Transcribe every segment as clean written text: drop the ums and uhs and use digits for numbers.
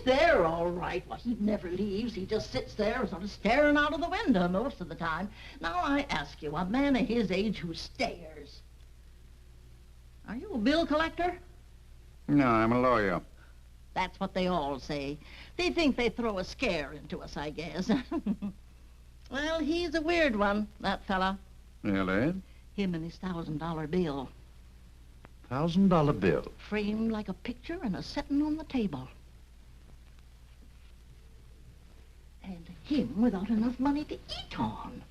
there all right. Well, he never leaves. He just sits there sort of staring out of the window most of the time. Now, I ask you, a man of his age who stares. Are you a bill collector? No, I'm a lawyer. That's what they all say. They think they throw a scare into us, I guess. Well, he's a weird one, that fella. Really? Him and his $1,000 bill. $1,000 bill? Framed like a picture and a setting on the table. And him without enough money to eat on.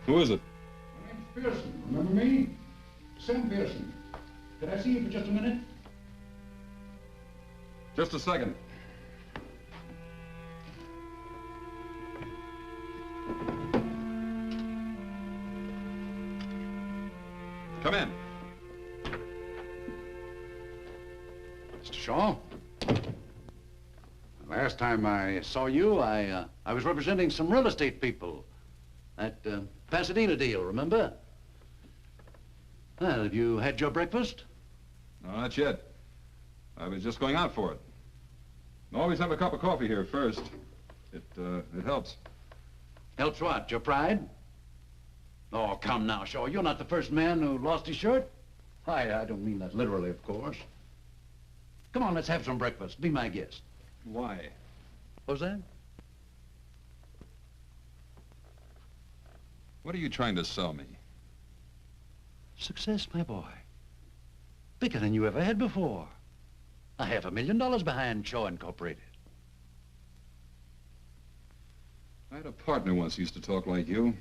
Who is it? My name's Pearson. Remember me? Sam Pearson. Could I see you for just a minute? Just a second. Come in. Mr. Shaw? Last time I saw you, I was representing some real estate people. That Pasadena deal, remember? Well, have you had your breakfast? No, not yet. I was just going out for it. Always have a cup of coffee here first. It helps. Helps what? Your pride? Oh, come now, Shaw. You're not the first man who lost his shirt. I don't mean that literally, of course. Come on, let's have some breakfast. Be my guest. Why? What was that? What are you trying to sell me? Success, my boy. Bigger than you ever had before. $500,000 behind Shaw Incorporated. I had a partner once who used to talk like you.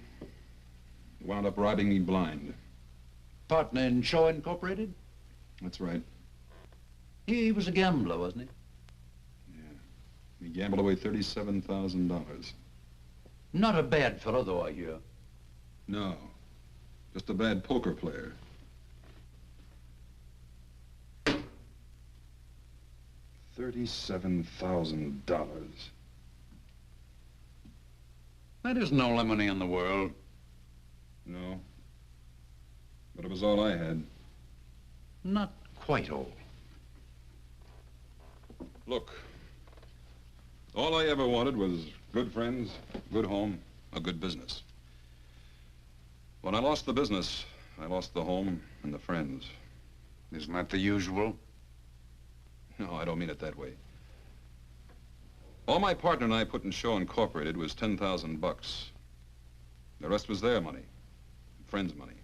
He wound up robbing me blind. Partner in Shaw Incorporated? That's right. He was a gambler, wasn't he? Yeah. He gambled away $37,000. Not a bad fellow, though, I hear. No. Just a bad poker player. $37,000. That isn't all the money in the world. No. But it was all I had. Not quite all. Look, all I ever wanted was good friends, good home, a good business. When I lost the business, I lost the home and the friends. Isn't that the usual? No, I don't mean it that way. All my partner and I put in Shaw Incorporated was $10,000. The rest was their money, friends' money.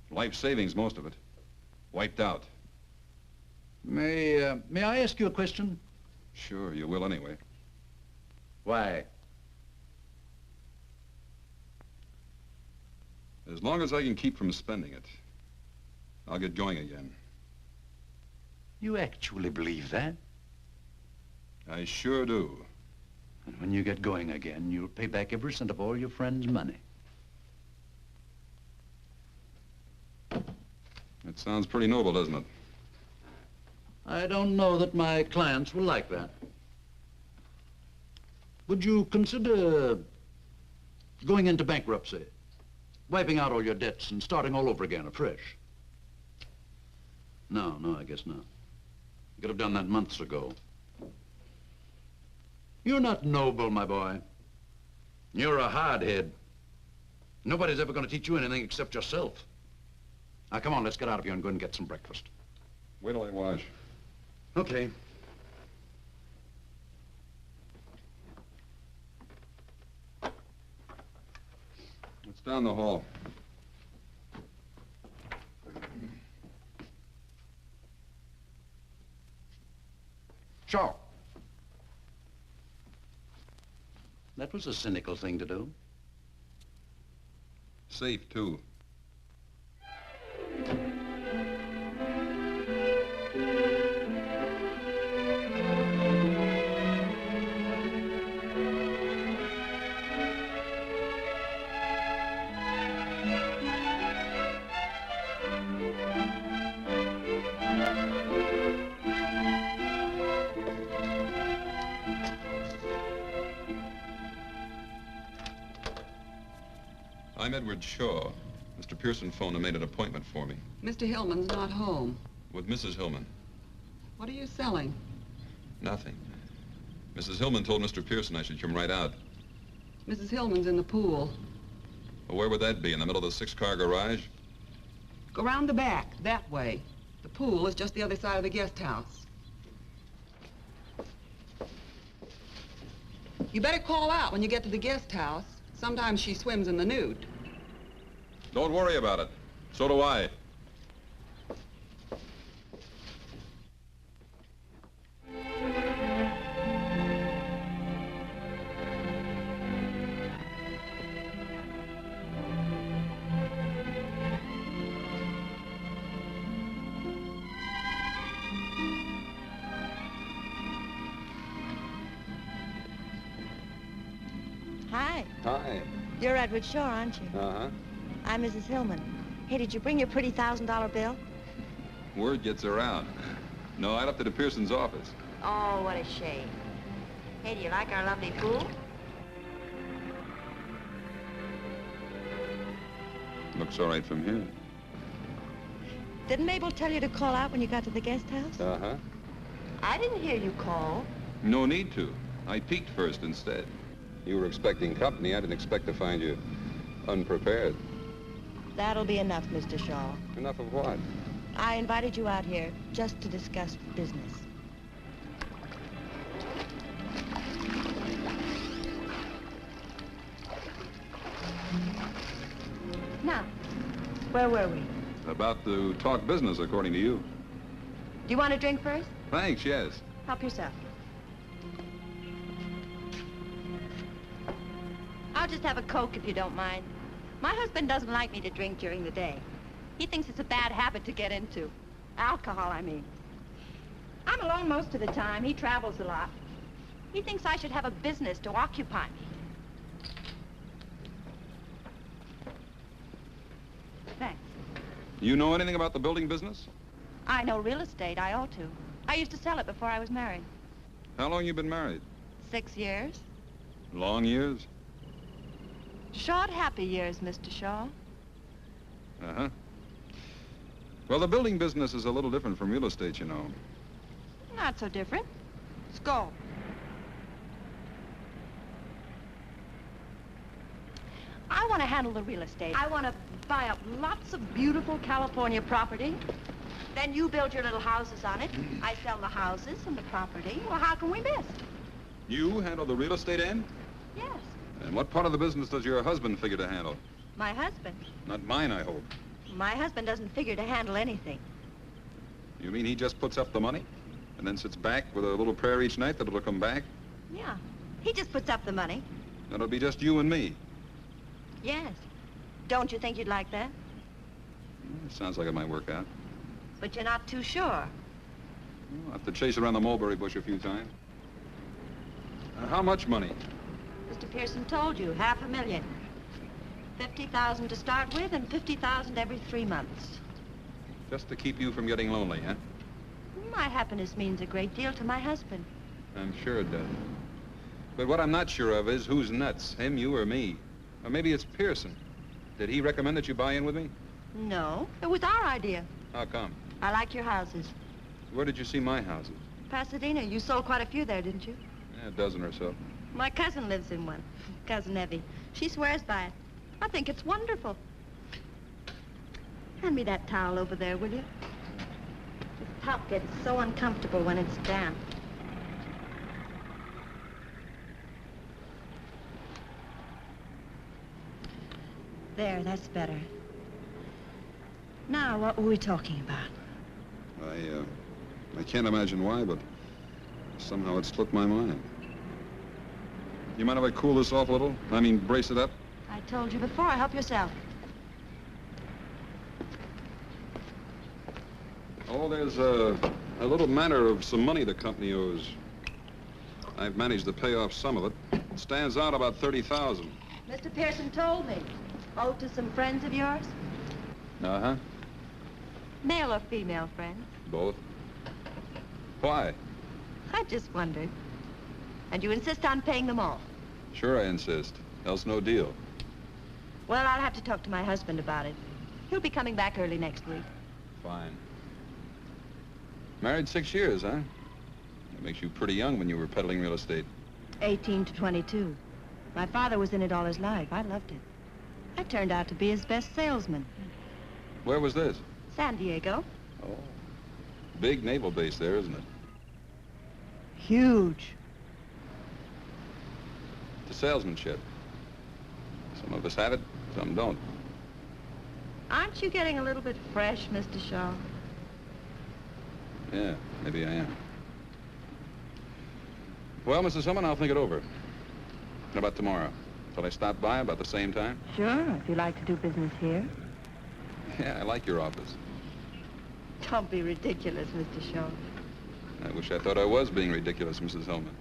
Life savings, most of it. Wiped out. May I ask you a question? Sure, you will anyway. Why? As long as I can keep from spending it, I'll get going again. You actually believe that? I sure do. And when you get going again, you'll pay back every cent of all your friends' money. That sounds pretty noble, doesn't it? I don't know that my clients will like that. Would you consider going into bankruptcy, wiping out all your debts and starting all over again afresh? No, I guess not. You could have done that months ago. You're not noble, my boy. You're a hardhead. Nobody's ever going to teach you anything except yourself. Now, come on, let's get out of here and go and get some breakfast. Wait till I wash. Okay. It's down the hall. Shaw. That was a cynical thing to do. Safe, too. I'm Edward Shaw. Mr. Pearson phoned and made an appointment for me. Mr. Hillman's not home. With Mrs. Hillman. What are you selling? Nothing. Mrs. Hillman told Mr. Pearson I should come right out. Mrs. Hillman's in the pool. Well, where would that be? In the middle of the 6-car garage? Go round the back, that way. The pool is just the other side of the guest house. You better call out when you get to the guest house. Sometimes she swims in the nude. Don't worry about it. So do I. Hi. Hi. You're Edward Shaw, aren't you? Uh-huh. I'm Mrs. Hillman. Hey, did you bring your pretty $1,000 bill? Word gets around. No, I left it at Pearson's office. Oh, what a shame. Hey, do you like our lovely pool? Looks all right from here. Didn't Mabel tell you to call out when you got to the guest house? Uh-huh. I didn't hear you call. No need to. I peeked first instead. You were expecting company. I didn't expect to find you unprepared. That'll be enough, Mr. Shaw. Enough of what? I invited you out here just to discuss business. Now, where were we? About to talk business, according to you. Do you want a drink first? Thanks, yes. Help yourself. I'll just have a Coke if you don't mind. My husband doesn't like me to drink during the day. He thinks it's a bad habit to get into. Alcohol, I mean. I'm alone most of the time. He travels a lot. He thinks I should have a business to occupy me. Thanks. You know anything about the building business? I know real estate. I ought to. I used to sell it before I was married. How long you been married? 6 years. Long years? Short, happy years, Mr. Shaw. Uh-huh. Well, the building business is a little different from real estate, you know. Not so different. Let's go. I want to handle the real estate. I want to buy up lots of beautiful California property. Then you build your little houses on it. I sell the houses and the property. Well, how can we miss? You handle the real estate end? Yes. And what part of the business does your husband figure to handle? My husband. Not mine, I hope. My husband doesn't figure to handle anything. You mean he just puts up the money and then sits back with a little prayer each night that it'll come back? Yeah. He just puts up the money. Then it'll be just you and me. Yes. Don't you think you'd like that? Sounds like it might work out. But you're not too sure. I'll have to chase around the mulberry bush a few times. How much money? Mr. Pearson told you, $500,000. 50,000 to start with and 50,000 every 3 months. Just to keep you from getting lonely, huh? My happiness means a great deal to my husband. I'm sure it does. But what I'm not sure of is who's nuts, him, you, or me. Or maybe it's Pearson. Did he recommend that you buy in with me? No, it was our idea. How come? I like your houses. Where did you see my houses? Pasadena, you sold quite a few there, didn't you? Yeah, a dozen or so. My cousin lives in one. Cousin Evie. She swears by it. I think it's wonderful. Hand me that towel over there, will you? The top gets so uncomfortable when it's damp. There, that's better. Now, what were we talking about? I can't imagine why, but somehow it slipped my mind. You mind if I cool this off a little? I mean, brace it up? I told you before, help yourself. Oh, there's a little matter of some money the company owes. I've managed to pay off some of it. It stands out about 30,000. Mr. Pearson told me. Owed to some friends of yours? Uh-huh. Male or female friends? Both. Why? I just wondered. And you insist on paying them all? Sure I insist. Else no deal. Well, I'll have to talk to my husband about it. He'll be coming back early next week. Fine. Married 6 years, huh? That makes you pretty young when you were peddling real estate. 18 to 22. My father was in it all his life. I loved it. I turned out to be his best salesman. Where was this? San Diego. Oh. Big naval base there, isn't it? Huge. The salesmanship. Some of us have it, some don't. Aren't you getting a little bit fresh, Mr. Shaw? Yeah, maybe I am. Well, Mrs. Hillman, I'll think it over. How about tomorrow? Shall I stop by about the same time? Sure, if you like to do business here. Yeah, I like your office. Don't be ridiculous, Mr. Shaw. I wish I thought I was being ridiculous, Mrs. Hillman.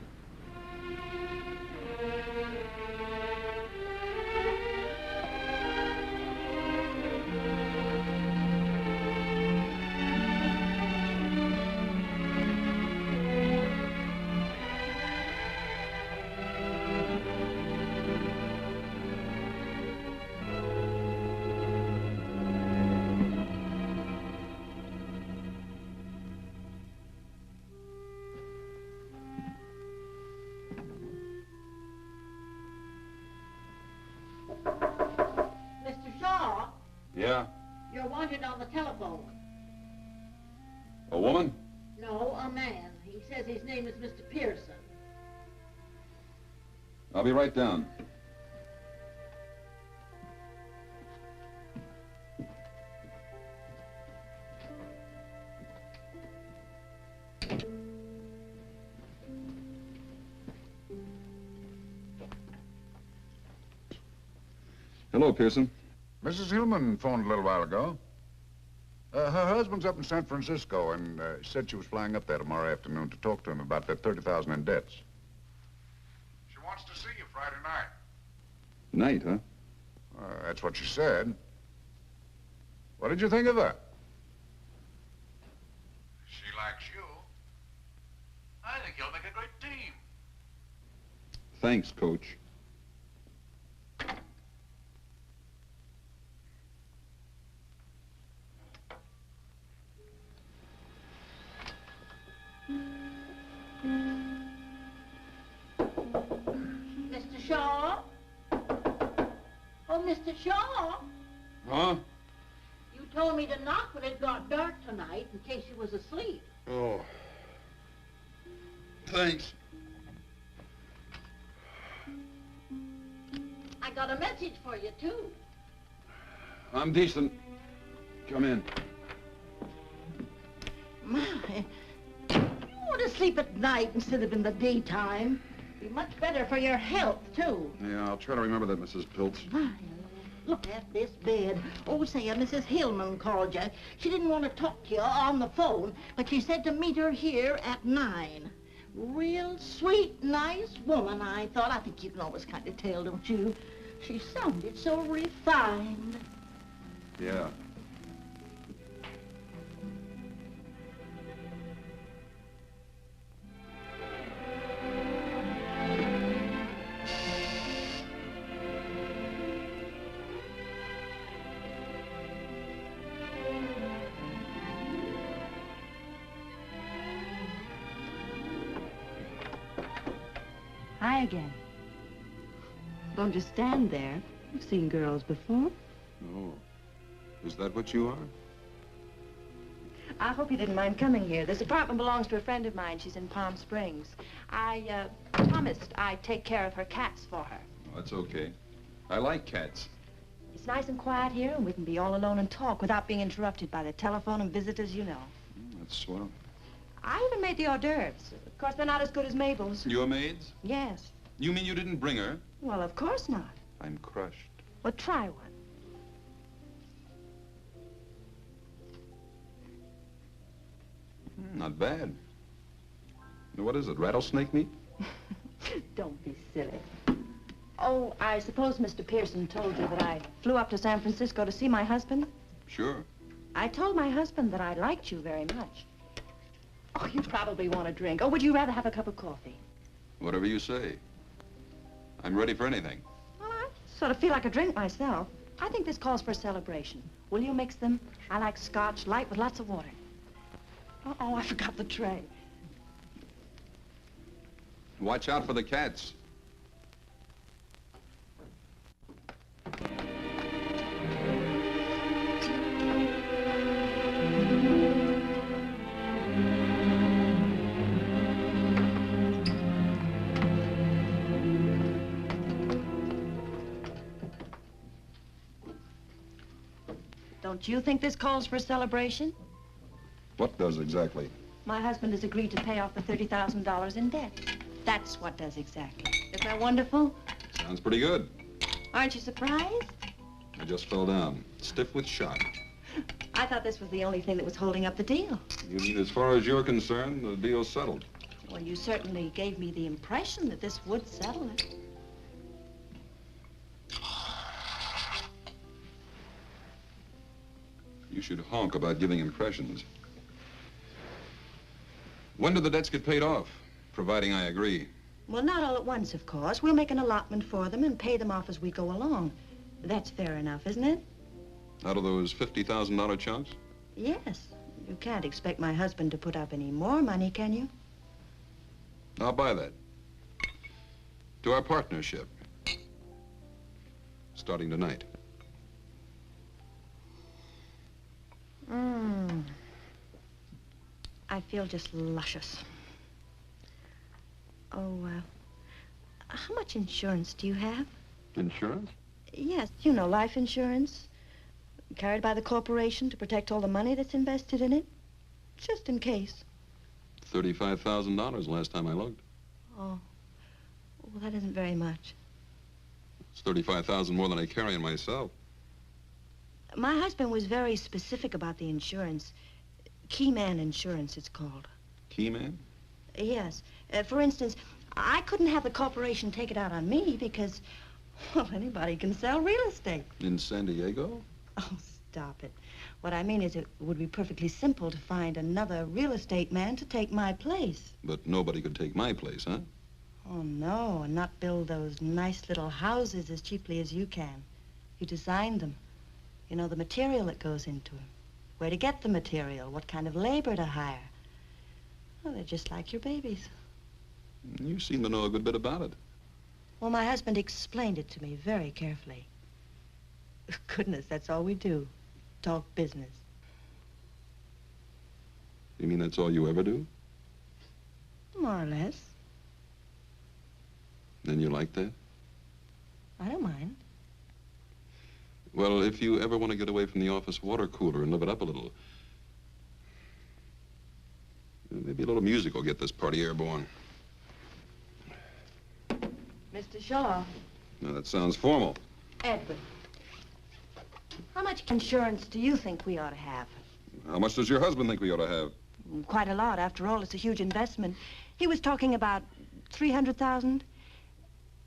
Mr. Shaw, Yeah? you're wanted on the telephone. A woman? No, a man. He says his name is Mr. Pearson. I'll be right down. Hello, Pearson. Mrs. Hillman phoned a little while ago. Her husband's up in San Francisco and said she was flying up there tomorrow afternoon to talk to him about that $30,000 in debts. She wants to see you Friday night. Night, huh? That's what she said. What did you think of her? She likes you. I think you'll make a great team. Thanks, Coach. Mr. Shaw? Oh, Mr. Shaw? Huh? You told me to knock when it got dark tonight in case you was asleep. Oh. Thanks. I got a message for you, too. I'm decent. Come in. My, you want to sleep at night instead of in the daytime. Be much better for your health, too. Yeah, I'll try to remember that, Mrs. Piltz. My, look at this bed. Oh, say, Mrs. Hillman called you. She didn't want to talk to you on the phone, but she said to meet her here at 9. Real sweet, nice woman, I thought. I think you can always kind of tell, don't you? She sounded so refined. Yeah. Hi again. Don't just stand there. You've seen girls before. Oh. Is that what you are? I hope you didn't mind coming here. This apartment belongs to a friend of mine. She's in Palm Springs. I promised I'd take care of her cats for her. Oh, that's okay. I like cats. It's nice and quiet here, and we can be all alone and talk without being interrupted by the telephone and visitors you know. That's swell. I even made the hors d'oeuvres. Of course, they're not as good as Mabel's. Your maids? Yes. You mean you didn't bring her? Well, of course not. I'm crushed. Well, try one. Not bad. What is it, rattlesnake meat? Don't be silly. Oh, I suppose Mr. Pearson told you that I flew up to San Francisco to see my husband? Sure. I told my husband that I liked you very much. Oh, you probably want a drink. Or would you rather have a cup of coffee? Whatever you say. I'm ready for anything. Well, I sort of feel like a drink myself. I think this calls for a celebration. Will you mix them? I like scotch, light with lots of water. Oh, I forgot the tray. Watch out for the cats. Don't you think this calls for a celebration? What does exactly? My husband has agreed to pay off the $30,000 in debt. That's what does exactly. Isn't that wonderful? Sounds pretty good. Aren't you surprised? I just fell down, stiff with shock. I thought this was the only thing that was holding up the deal. You mean as far as you're concerned, the deal's settled? Well, you certainly gave me the impression that this would settle it. You should honk about giving impressions. When do the debts get paid off, providing I agree? Well, not all at once, of course. We'll make an allotment for them and pay them off as we go along. That's fair enough, isn't it? Out of those $50,000 chunks? Yes. You can't expect my husband to put up any more money, can you? I'll buy that. To our partnership. Starting tonight. I feel just luscious. Oh, how much insurance do you have? Insurance? Yes, you know, life insurance. Carried by the corporation to protect all the money that's invested in it. Just in case. $35,000 last time I looked. Oh, well, that isn't very much. It's $35,000 more than I carry in myself. My husband was very specific about the insurance. Key man insurance, it's called. Key man? Yes. For instance, I couldn't have the corporation take it out on me because, well, anybody can sell real estate. In San Diego? Oh, stop it. What I mean is it would be perfectly simple to find another real estate man to take my place. But nobody could take my place, huh? Oh, no, and not build those nice little houses as cheaply as you can. You designed them. You know the material that goes into them. Where to get the material, what kind of labor to hire. Well, they're just like your babies. You seem to know a good bit about it. Well, my husband explained it to me very carefully. Goodness, that's all we do. Talk business. You mean that's all you ever do? More or less. Then you like that? I don't mind. Well, if you ever want to get away from the office water cooler and live it up a little, maybe a little music will get this party airborne. Mr. Shaw. Now, that sounds formal. Edward. How much insurance do you think we ought to have? How much does your husband think we ought to have? Quite a lot. After all, it's a huge investment. He was talking about 300,000.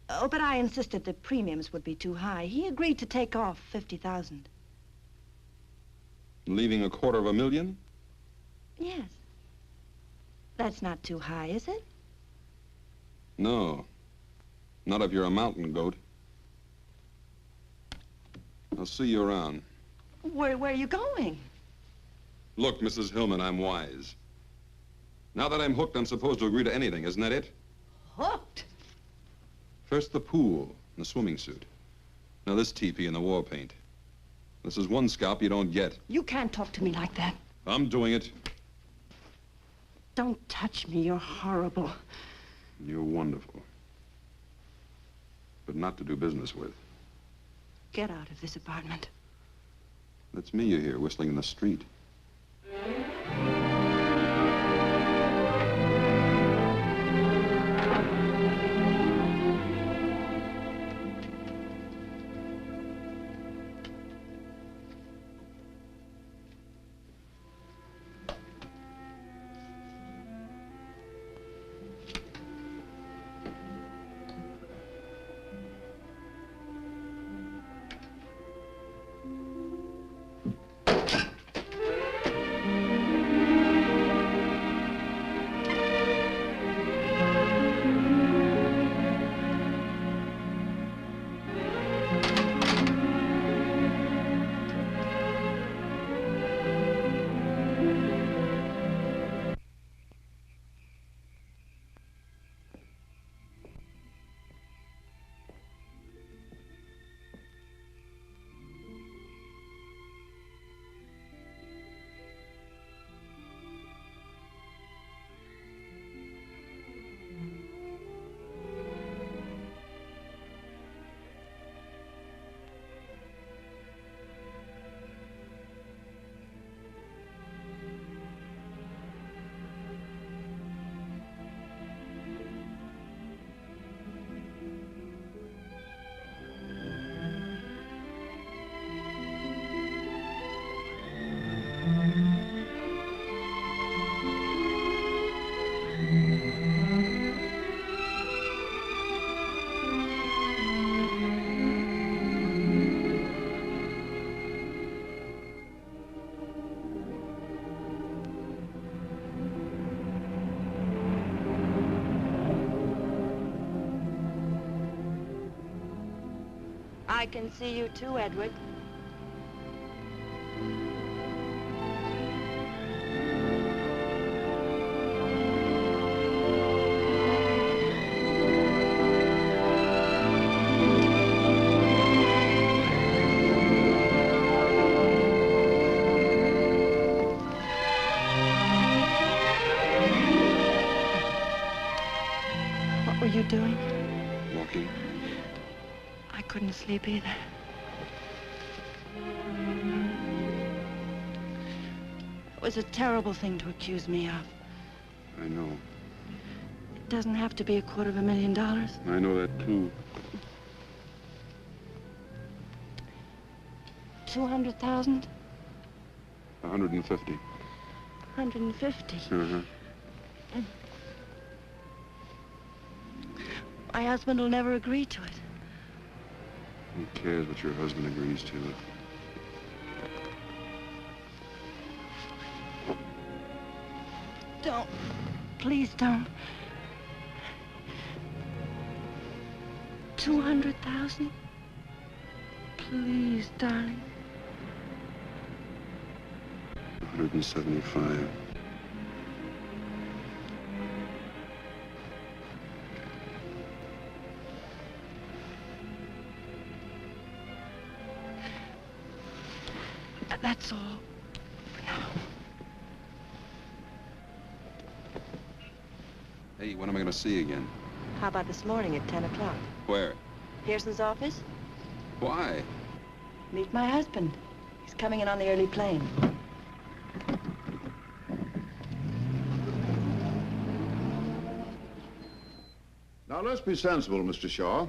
Oh, but I insisted the premiums would be too high. He agreed to take off 50,000. Leaving $250,000? Yes. That's not too high, is it? No. Not if you're a mountain goat. I'll see you around. Where are you going? Look, Mrs. Hillman, I'm wise. Now that I'm hooked, I'm supposed to agree to anything, isn't that it? Hooked? First the pool and the swimming suit. Now this teepee and the war paint. This is one scalp you don't get. You can't talk to me like that. I'm doing it. Don't touch me. You're horrible. You're wonderful. But not to do business with. Get out of this apartment. That's me you hear whistling in the street. I can see you too, Edward. What were you doing? Walking. I couldn't sleep either. It was a terrible thing to accuse me of. I know. It doesn't have to be $250,000. I know that, too. 200,000? 150. 150. Uh-huh. My husband will never agree to it. Who cares what your husband agrees to? Don't. Please don't. 200,000? Please, darling. 175. That's all. Hey, when am I going to see you again? How about this morning at 10 o'clock? Where? Pearson's office? Why? Meet my husband. He's coming in on the early plane. Now, let's be sensible, Mr. Shaw.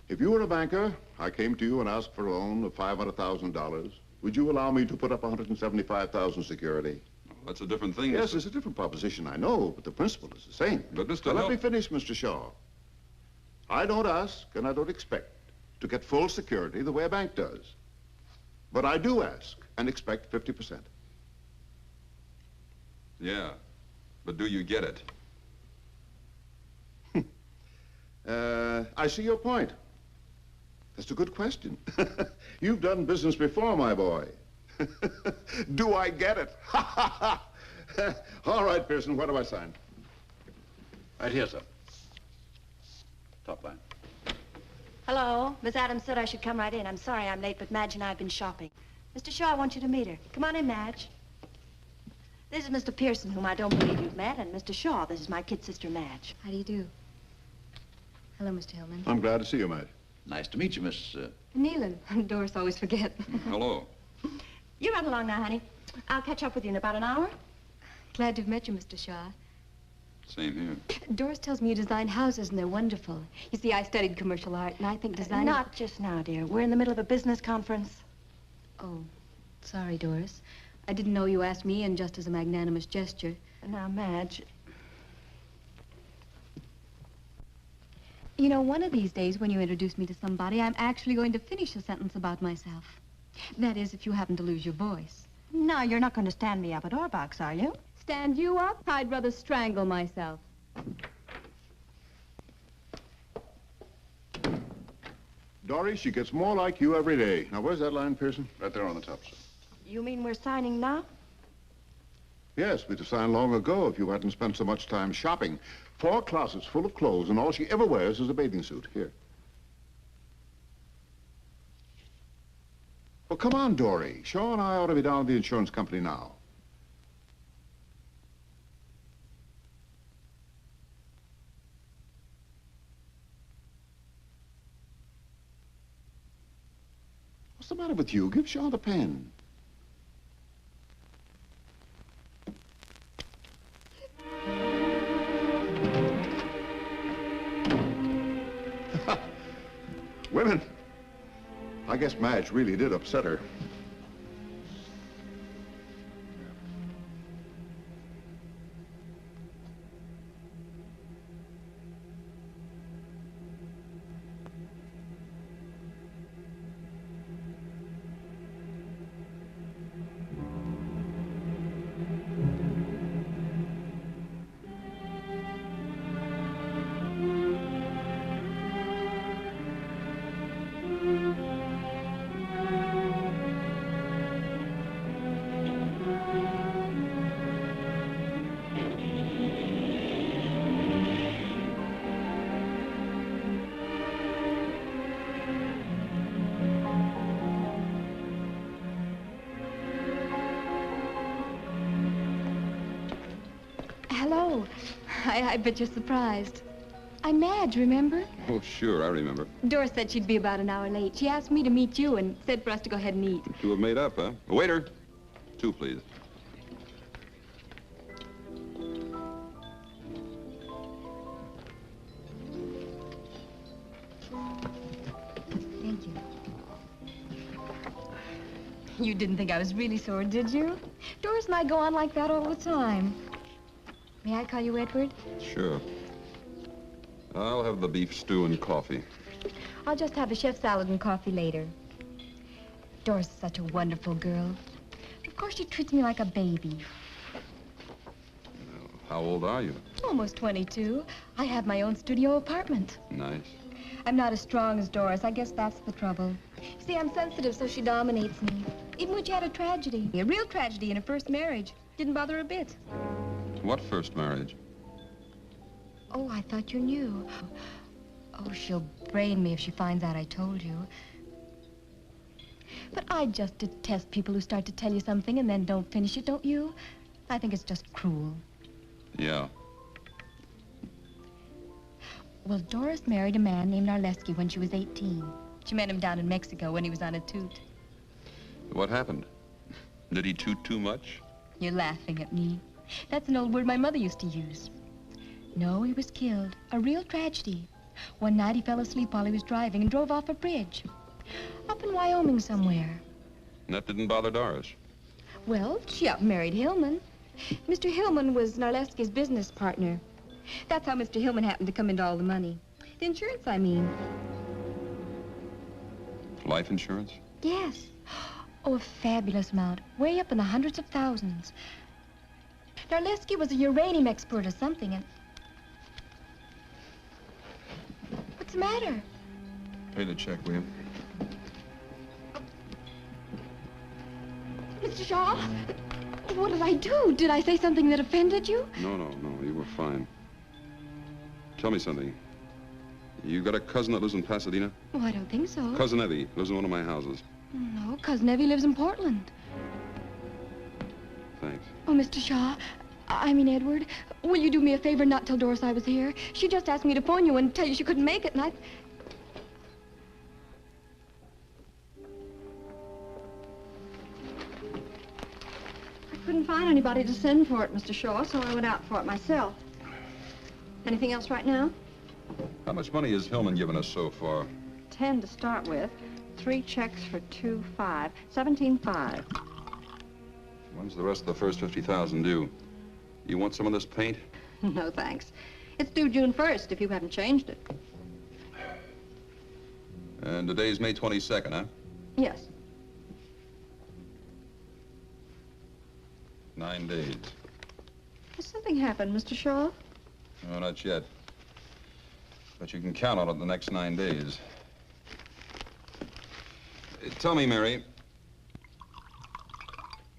If you were a banker, I came to you and asked for a loan of $500,000, would you allow me to put up 175,000 security? Well, that's a different thing. Yes, it's a different proposition, I know, but the principle is the same. But, Mr. Now, let Hill- me finish, Mr. Shaw. I don't ask and I don't expect to get full security the way a bank does. But I do ask and expect 50%. Yeah, but do you get it? I see your point. That's a good question. You've done business before, my boy. Do I get it? All right, Pearson, what do I sign? Right here, sir. Top line. Hello. Miss Adams said I should come right in. I'm sorry I'm late, but Madge and I have been shopping. Mr. Shaw, I want you to meet her. Come on in, Madge. This is Mr. Pearson, whom I don't believe you've met, and Mr. Shaw, this is my kid sister, Madge. How do you do? Hello, Mr. Hillman. I'm glad to see you, Madge. Nice to meet you, Miss... Nealon. Doris always forget. Hello. You run along now, honey. I'll catch up with you in about an hour. Glad to have met you, Mr. Shaw. Same here. Doris tells me you design houses, and they're wonderful. You see, I studied commercial art, and I think designing... Not just now, dear. We're in the middle of a business conference. Oh, sorry, Doris. I didn't know you asked me in just as a magnanimous gesture. Now, Madge, You know, one of these days when you introduce me to somebody, I'm actually going to finish a sentence about myself. That is, if you happen to lose your voice. no, you're not going to stand me up at Orbach's, are you? Stand you up? I'd rather strangle myself. Dory, she gets more like you every day. Now, where's that line, Pearson? Right there on the top, sir. You mean we're signing now? Yes, we'd have signed long ago if you hadn't spent so much time shopping. 4 closets full of clothes, and all she ever wears is a bathing suit. Here. Well, come on, Dory. Shaw and I ought to be down at the insurance company now. What's the matter with you? Give Shaw the pen. Women. I guess Madge really did upset her. I bet you're surprised. I'm Madge, remember? Oh, sure, I remember. Doris said she'd be about an hour late. She asked me to meet you and said for us to go ahead and eat. You two have made up, huh? Waiter, 2, please. Thank you. You didn't think I was really sore, did you? Doris and I go on like that all the time. May I call you Edward? Sure. I'll have the beef stew and coffee. I'll just have a chef salad and coffee later. Doris is such a wonderful girl. Of course, she treats me like a baby. How old are you? Almost 22. I have my own studio apartment. Nice. I'm not as strong as Doris. I guess that's the trouble. You see, I'm sensitive, so she dominates me. Even when she had a tragedy, a real tragedy in her first marriage, didn't bother her a bit. What first marriage? Oh, I thought you knew. Oh, she'll brain me if she finds out I told you. But I just detest people who start to tell you something and then don't finish it, don't you? I think it's just cruel. Yeah. Well, Doris married a man named Arleski when she was 18. She met him down in Mexico when he was on a toot. What happened? Did he toot too much? You're laughing at me. That's an old word my mother used to use. No, he was killed. A real tragedy. One night he fell asleep while he was driving and drove off a bridge. Up in Wyoming somewhere. And that didn't bother Doris. Well, she up and married Hillman. Mr. Hillman was Narleski's business partner. That's how Mr. Hillman happened to come into all the money. The insurance, I mean. Life insurance? Yes. Oh, a fabulous amount. Way up in the hundreds of thousands. Narleski was a uranium expert or something, and... What's the matter? Pay the check, will you? Mr. Shaw, what did I do? Did I say something that offended you? No, you were fine. Tell me something. You got a cousin that lives in Pasadena? Oh, I don't think so. Cousin Evie lives in one of my houses. No, Cousin Evie lives in Portland. Thanks. Oh, Mr. Shaw, I mean Edward, will you do me a favor and not tell Doris I was here? She just asked me to phone you and tell you she couldn't make it, and I couldn't find anybody to send for it, Mr. Shaw, so I went out for it myself. Anything else right now? How much money has Hillman given us so far? 10 to start with. 3 checks for 2.5. 17.5. When's the rest of the first 50,000 due? You want some of this paint? No, thanks. It's due June 1st, if you haven't changed it. And today's May 22nd, huh? Yes. 9 days. Has something happened, Mr. Shaw? No, not yet. But you can count on it the next 9 days. Tell me, Mary,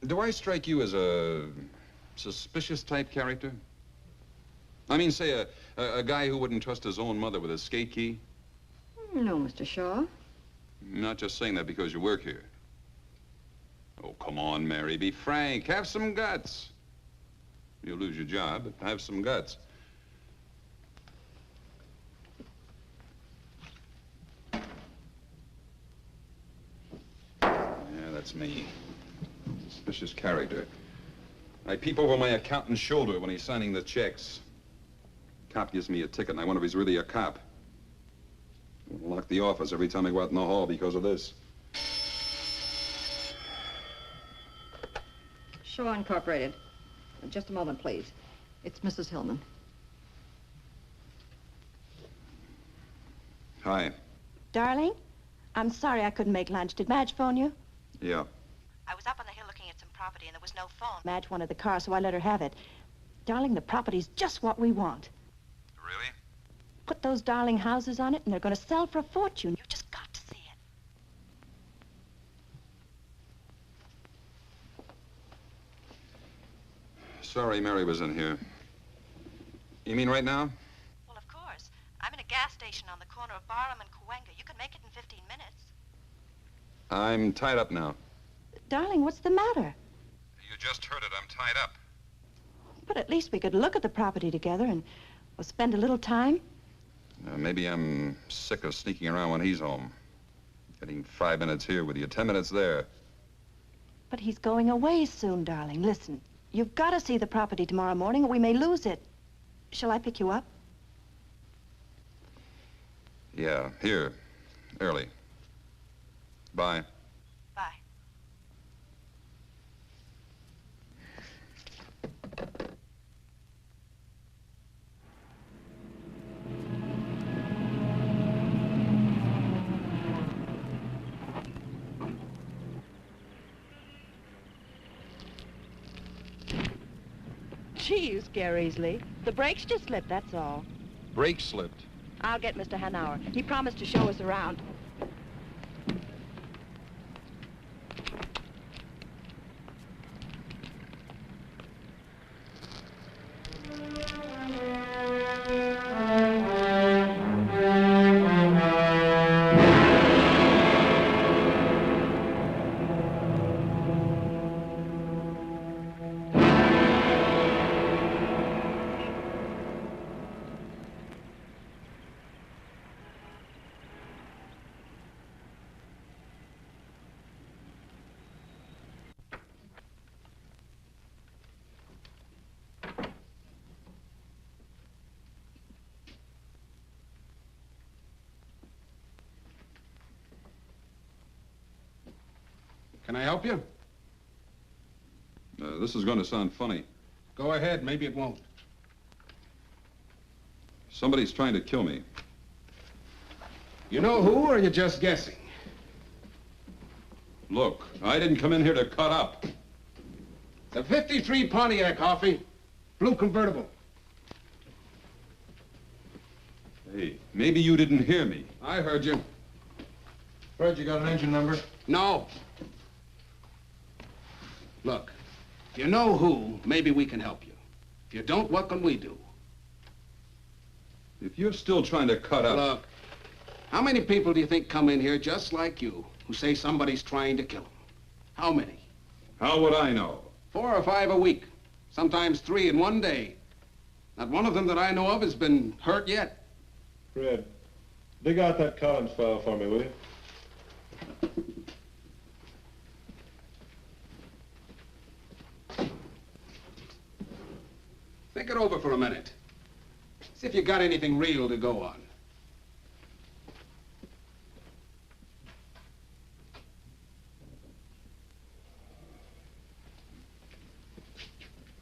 do I strike you as a suspicious type character? I mean, say, a guy who wouldn't trust his own mother with a skate key? No, Mr. Shaw. I'm not just saying that because you work here. Oh, come on, Mary, be frank. Have some guts. You'll lose your job, but have some guts. Yeah, that's me. Suspicious character. I peep over my accountant's shoulder when he's signing the checks. Cop gives me a ticket, and I wonder if he's really a cop. I'll lock the office every time I go out in the hall because of this. Shaw Incorporated. Just a moment, please. It's Mrs. Hillman. Hi. Darling, I'm sorry I couldn't make lunch. Did Madge phone you? Yeah. I was up on the hill looking at some property and there was no phone. Madge wanted the car, so I let her have it. Darling, the property's just what we want. Really? Put those darling houses on it and they're going to sell for a fortune. You've just got to see it. Sorry Mary was in here. You mean right now? Well, of course. I'm in a gas station on the corner of Barham and Cahuenga. You can make it in 15 minutes. I'm tied up now. Darling, what's the matter? You just heard it. I'm tied up. But at least we could look at the property together, and Well, spend a little time? Maybe I'm sick of sneaking around when he's home. Getting 5 minutes here with you, 10 minutes there. But he's going away soon, darling. Listen, you've got to see the property tomorrow morning or we may lose it. Shall I pick you up? Yeah, here. Early. Bye. Bye. Gee, you scare easily. The brakes just slipped, that's all. Brake slipped. I'll get Mr. Hanauer. He promised to show us around. Can I help you? This is going to sound funny. Go ahead, maybe it won't. Somebody's trying to kill me. You know who, or are you just guessing? Look, I didn't come in here to cut up. It's a 53 Pontiac, Hoffy. Blue convertible. Hey, maybe you didn't hear me. I heard you. Fred, you got an engine number? No. Look, if you know who, maybe we can help you. If you don't, what can we do? If you're still trying to cut up... Look, how many people do you think come in here just like you who say somebody's trying to kill them? How many? How would I know? 4 or 5 a week. Sometimes 3 in one day. Not one of them that I know of has been hurt yet. Fred, dig out that Collins file for me, will you? Think it over for a minute. See if you got anything real to go on.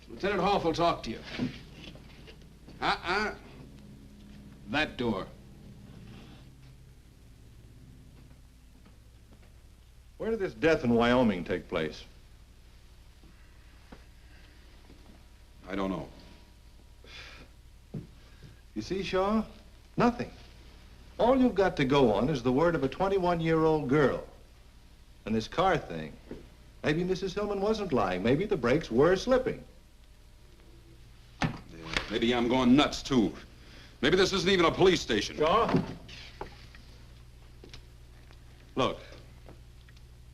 Lieutenant Hoff will talk to you. That door. Where did this death in Wyoming take place? I don't know. You see, Shaw? Nothing. All you've got to go on is the word of a 21-year-old girl. And this car thing. Maybe Mrs. Hillman wasn't lying. Maybe the brakes were slipping. Yeah, maybe I'm going nuts, too. Maybe this isn't even a police station. Shaw? Look,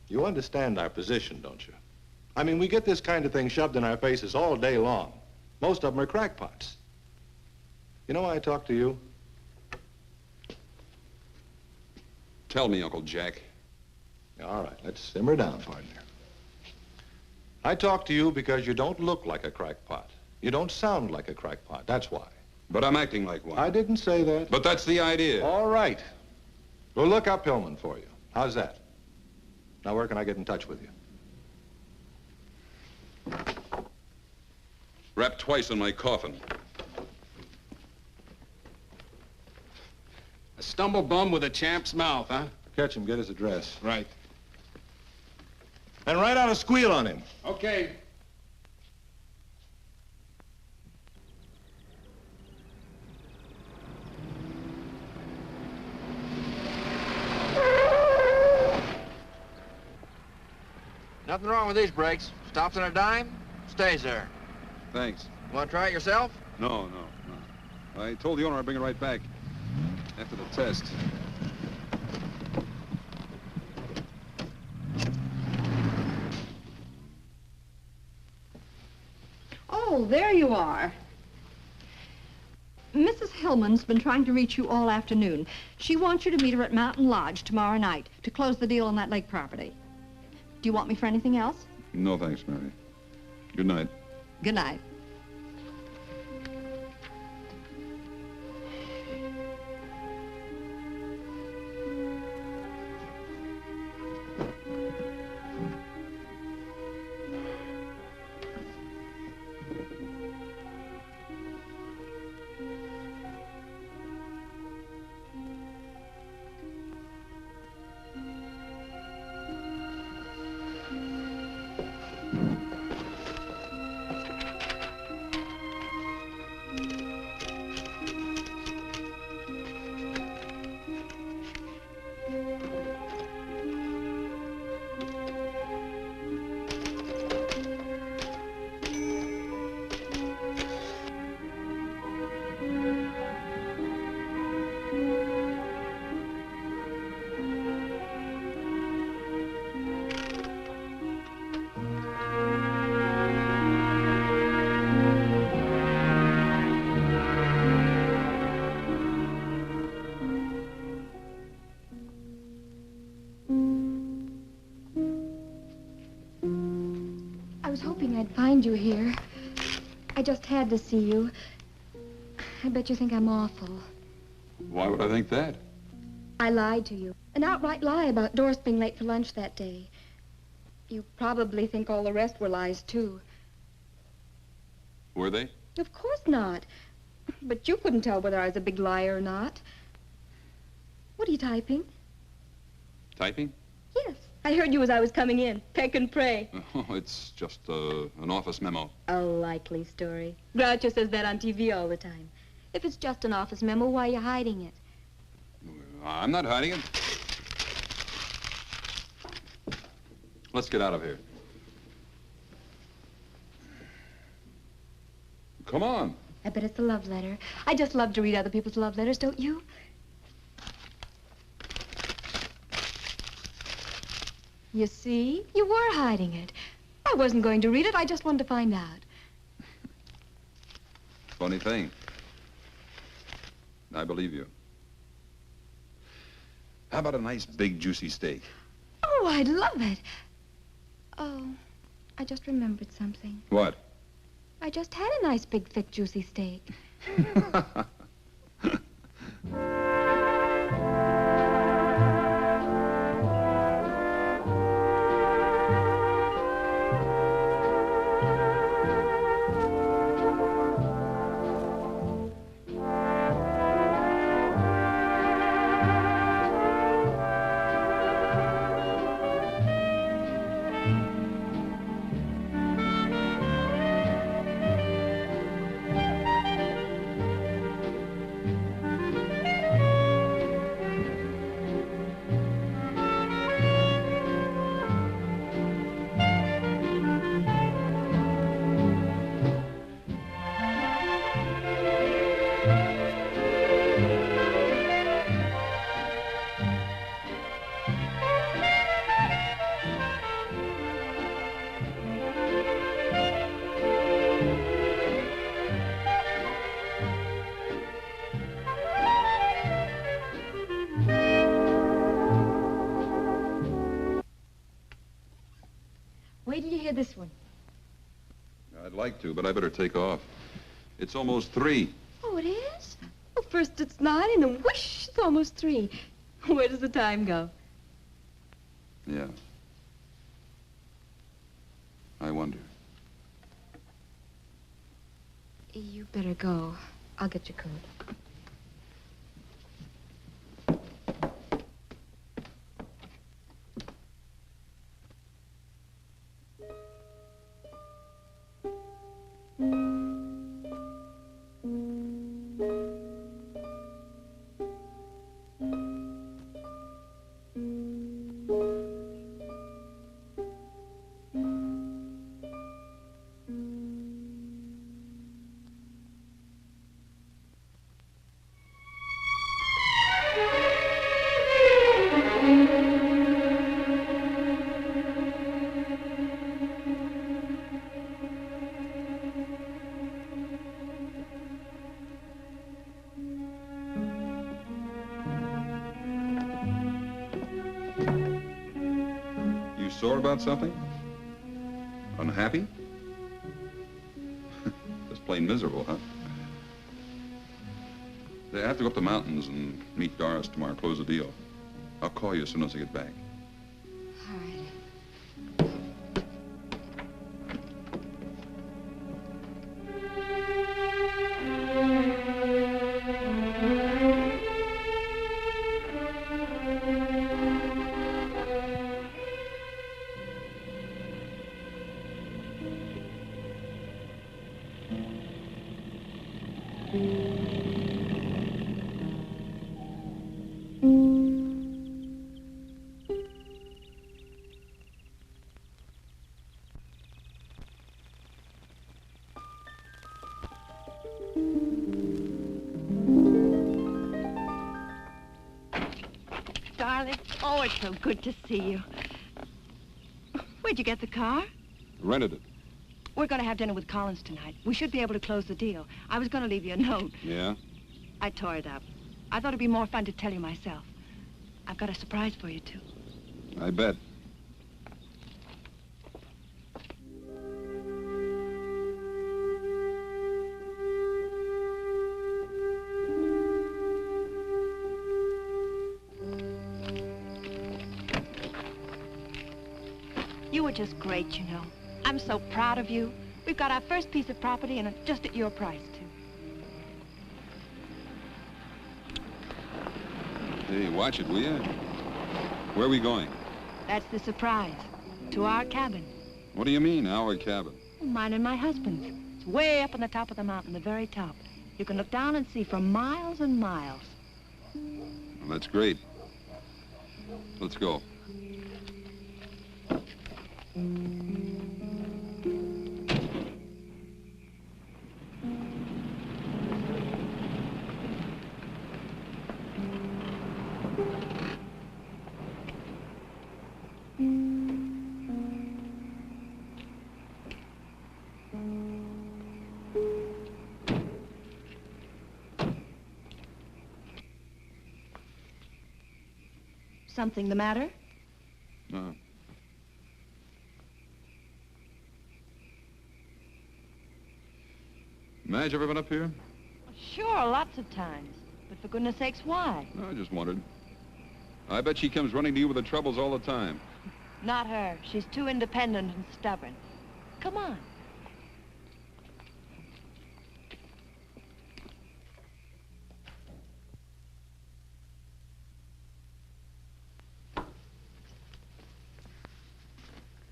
you understand our position, don't you? I mean, we get this kind of thing shoved in our faces all day long. Most of them are crackpots. You know why I talk to you? Tell me, Uncle Jack. All right, let's simmer down, partner. I talk to you because you don't look like a crackpot. You don't sound like a crackpot, that's why. But I'm acting like one. I didn't say that. But that's the idea. All right. We'll look up Hillman for you. How's that? Now, where can I get in touch with you? Wrapped twice in my coffin. A stumble bum with a champ's mouth, huh? Catch him, get his address. Right. And write out a squeal on him. Okay. Nothing wrong with these brakes. Stops on a dime, stays there. Thanks. Want to try it yourself? No. I told the owner I'd bring it right back after the test. Oh, there you are. Mrs. Hillman's been trying to reach you all afternoon. She wants you to meet her at Mountain Lodge tomorrow night to close the deal on that lake property. Do you want me for anything else? No, thanks, Mary. Good night. Good night. I was hoping I'd find you here. I just had to see you. I bet you think I'm awful. Why would I think that? I lied to you. An outright lie about Doris being late for lunch that day. You probably think all the rest were lies, too. Were they? Of course not. But you couldn't tell whether I was a big liar or not. What are you typing? Typing? Yes. I heard you as I was coming in. Peck and pray. Oh, it's just an office memo. A likely story. Groucho says that on TV all the time. If it's just an office memo, why are you hiding it? I'm not hiding it. Let's get out of here. Come on. I bet it's a love letter. I just love to read other people's love letters, don't you? You see? You were hiding it. I wasn't going to read it. I just wanted to find out. Funny thing. I believe you. How about a nice, big, juicy steak? Oh, I'd love it. Oh, I just remembered something. What? I just had a nice, big, thick, juicy steak. Wait till you hear this one. I'd like to, but I better take off. It's almost 3. Oh, it is? Well, first it's 9, and then whoosh, it's almost 3. Where does the time go? Yeah. I wonder. You better go. I'll get your coat. Sore about something? Unhappy? Just plain miserable, huh? I have to go up the mountains and meet Doris tomorrow, close the deal. I'll call you as soon as I get back. All right. Darling, oh, it's so good to see you. Where'd you get the car? Rented it. We're going to have dinner with Collins tonight. We should be able to close the deal. I was going to leave you a note. Yeah? I tore it up. I thought it'd be more fun to tell you myself. I've got a surprise for you, too. I bet. You were just great, you know. I'm so proud of you. We've got our first piece of property and it's just at your price, too. Hey, watch it, will you? Where are we going? That's the surprise. To our cabin. What do you mean, our cabin? Mine and my husband's. It's way up on the top of the mountain, the very top. You can look down and see for miles and miles. Well, that's great. Let's go. Something the matter? No. Madge ever been up here? Sure, lots of times. But for goodness sakes, why? No, I just wondered. I bet she comes running to you with her troubles all the time. Not her. She's too independent and stubborn. Come on.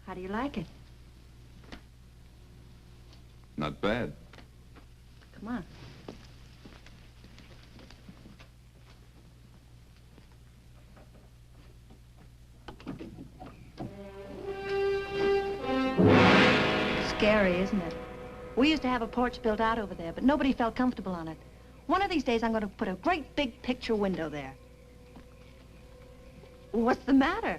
How do you like it? Not bad. Come on. Scary, isn't it? We used to have a porch built out over there, but nobody felt comfortable on it. One of these days, I'm going to put a great big picture window there. What's the matter?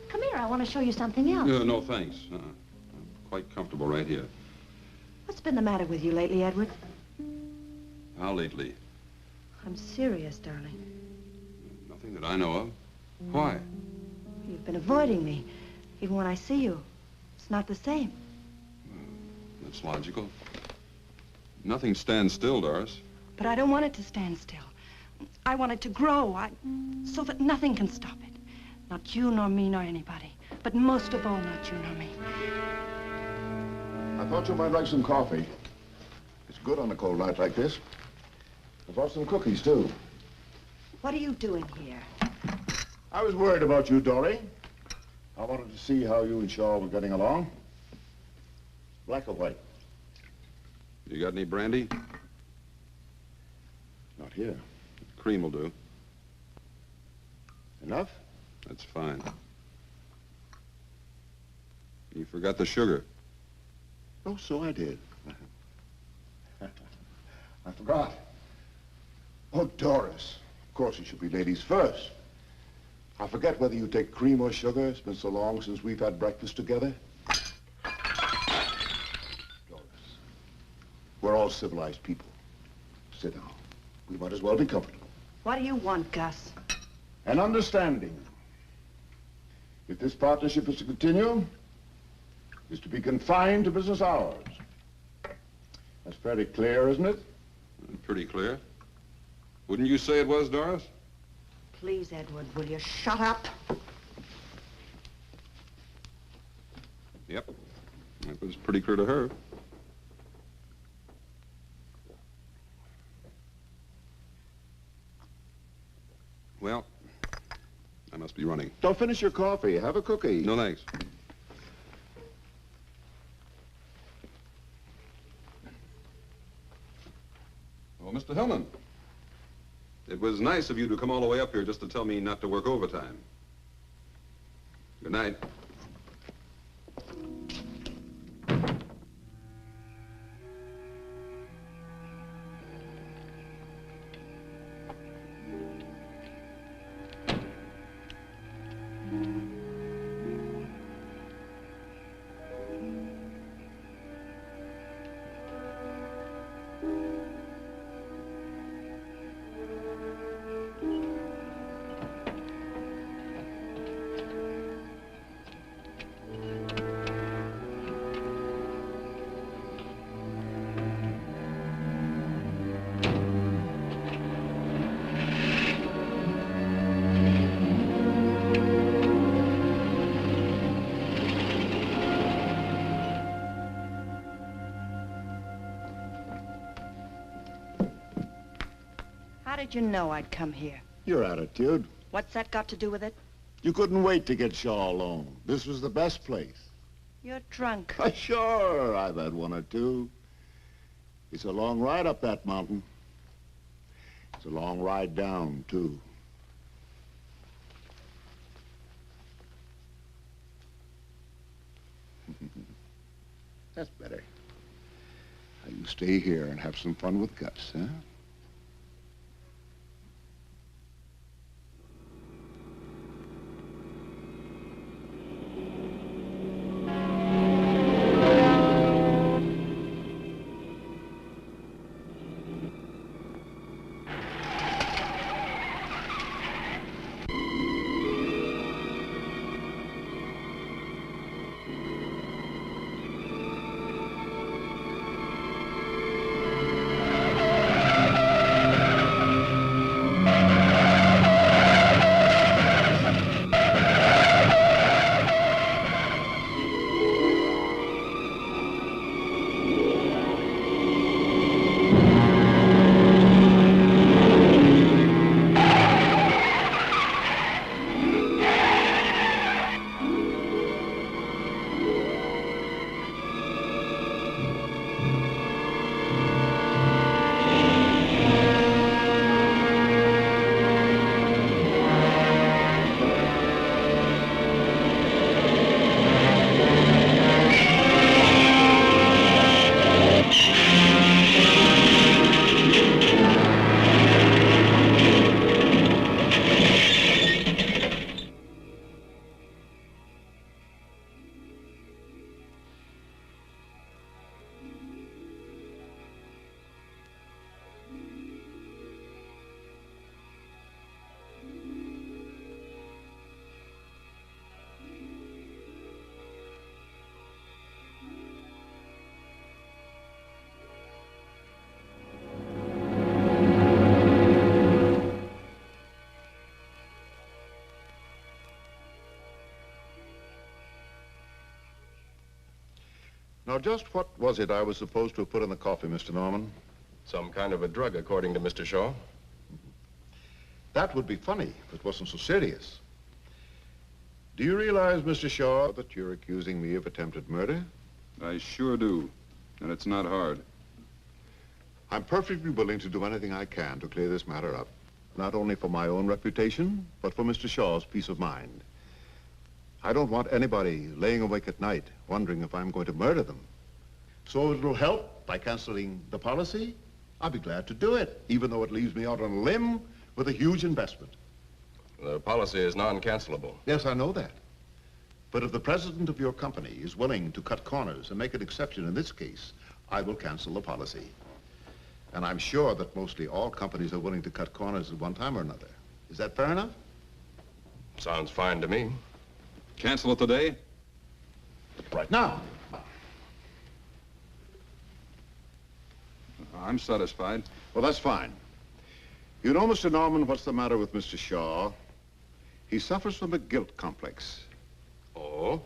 Come here, I want to show you something else. No, thanks. I'm quite comfortable right here. What's been the matter with you lately, Edward? How lately? I'm serious, darling. Nothing that I know of. Why? You've been avoiding me. Even when I see you, it's not the same. That's logical. Nothing stands still, Doris. But I don't want it to stand still. I want it to grow, so that nothing can stop it. Not you, nor me, nor anybody. But most of all, not you, nor me. I thought you might like some coffee. It's good on a cold night like this. I brought some cookies, too. What are you doing here? I was worried about you, Dory. I wanted to see how you and Shaw were getting along. Black or white? You got any brandy? Not here. Cream will do. Enough? That's fine. You forgot the sugar. Oh, so I did. I forgot. Oh, Doris. Of course, it should be ladies first. I forget whether you take cream or sugar. It's been so long since we've had breakfast together. Doris, we're all civilized people. Sit down. We might as well be comfortable. What do you want, Gus? An understanding. If this partnership is to continue, is to be confined to business hours. That's fairly clear, isn't it? Pretty clear. Wouldn't you say it was, Doris? Please, Edward, will you shut up? Yep. It was pretty clear to her. Well, I must be running. Don't finish your coffee. Have a cookie. No, thanks. Oh, Mr. Hillman. It was nice of you to come all the way up here just to tell me not to work overtime. Good night. How did you know I'd come here? Your attitude. What's that got to do with it? You couldn't wait to get Shaw alone. This was the best place. You're drunk. Sure, I've had one or two. It's a long ride up that mountain. It's a long ride down, too. That's better. Now you stay here and have some fun with Gus, huh? Now, just what was it I was supposed to have put in the coffee, Mr. Norman? Some kind of a drug, according to Mr. Shaw. That would be funny if it wasn't so serious. Do you realize, Mr. Shaw, that you're accusing me of attempted murder? I sure do. And it's not hard. I'm perfectly willing to do anything I can to clear this matter up. Not only for my own reputation, but for Mr. Shaw's peace of mind. I don't want anybody laying awake at night wondering if I'm going to murder them. So if it'll help by canceling the policy, I'll be glad to do it, even though it leaves me out on a limb with a huge investment. The policy is non-cancelable. Yes, I know that. But if the president of your company is willing to cut corners and make an exception in this case, I will cancel the policy. And I'm sure that mostly all companies are willing to cut corners at one time or another. Is that fair enough? Sounds fine to me. Cancel it today? Right now. I'm satisfied. Well, that's fine. You know, Mr. Norman, what's the matter with Mr. Shaw? He suffers from a guilt complex. Oh?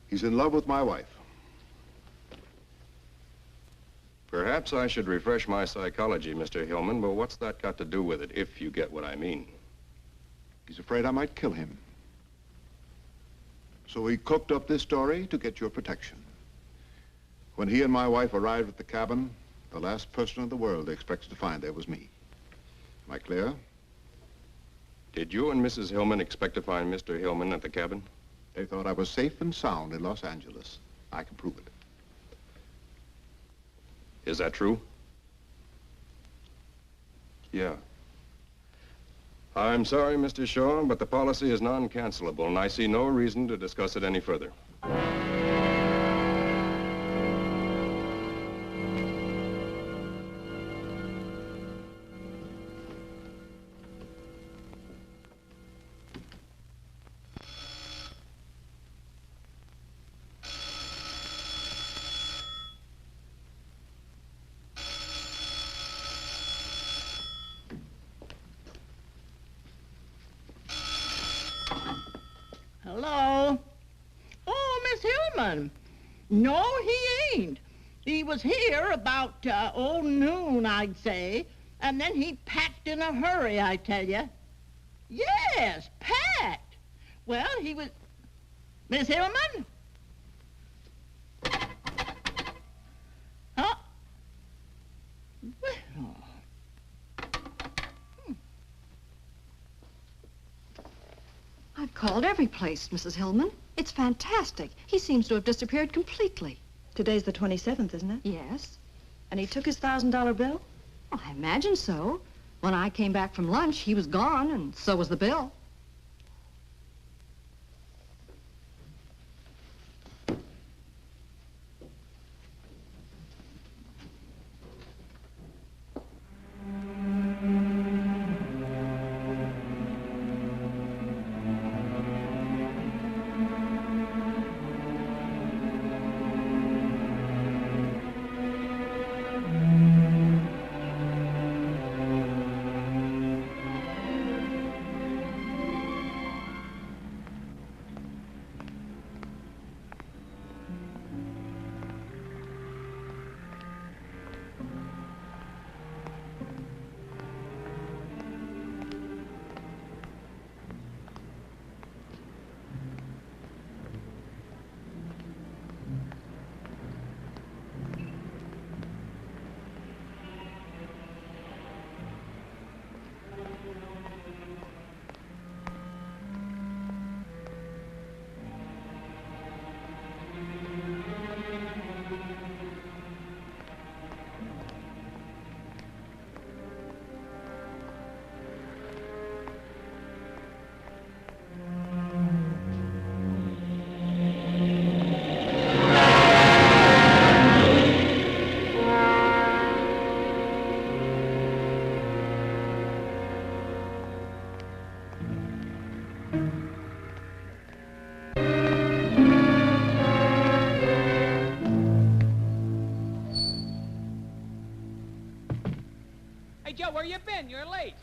He's in love with my wife. Perhaps I should refresh my psychology, Mr. Hillman, but what's that got to do with it, if you get what I mean? He's afraid I might kill him. So he cooked up this story to get your protection. When he and my wife arrived at the cabin, the last person in the world they expected to find there was me. Am I clear? Did you and Mrs. Hillman expect to find Mr. Hillman at the cabin? They thought I was safe and sound in Los Angeles. I can prove it. Is that true? Yeah. I'm sorry, Mr. Shaw, but the policy is non-cancelable, and I see no reason to discuss it any further. Hello? Oh, Miss Hillman. No, he ain't. He was here about, noon, I'd say. And then he packed in a hurry, I tell you. Yes, packed. Well, he was... Miss Hillman? Huh? Well... I've called every place, Mrs. Hillman. It's fantastic. He seems to have disappeared completely. Today's the 27th, isn't it? Yes. And he took his $1,000 bill? Well, I imagine so. When I came back from lunch, he was gone, and so was the bill. Hey, Joe, where you been? You're late.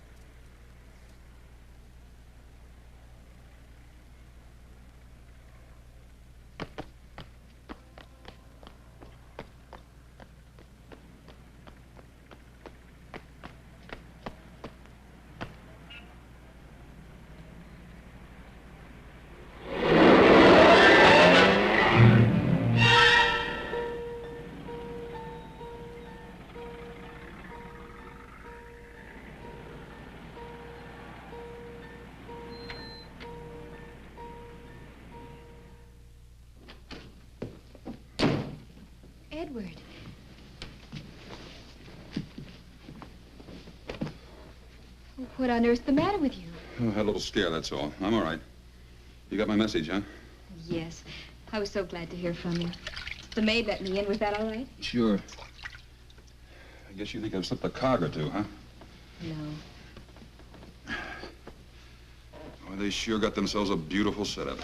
Edward. What on earth's the matter with you? Oh, I had a little scare, that's all. I'm all right. You got my message, huh? Yes. I was so glad to hear from you. The maid let me in. Was that all right? Sure. guess you think I've slipped a cog or two, huh? No. Well, they sure got themselves a beautiful setup.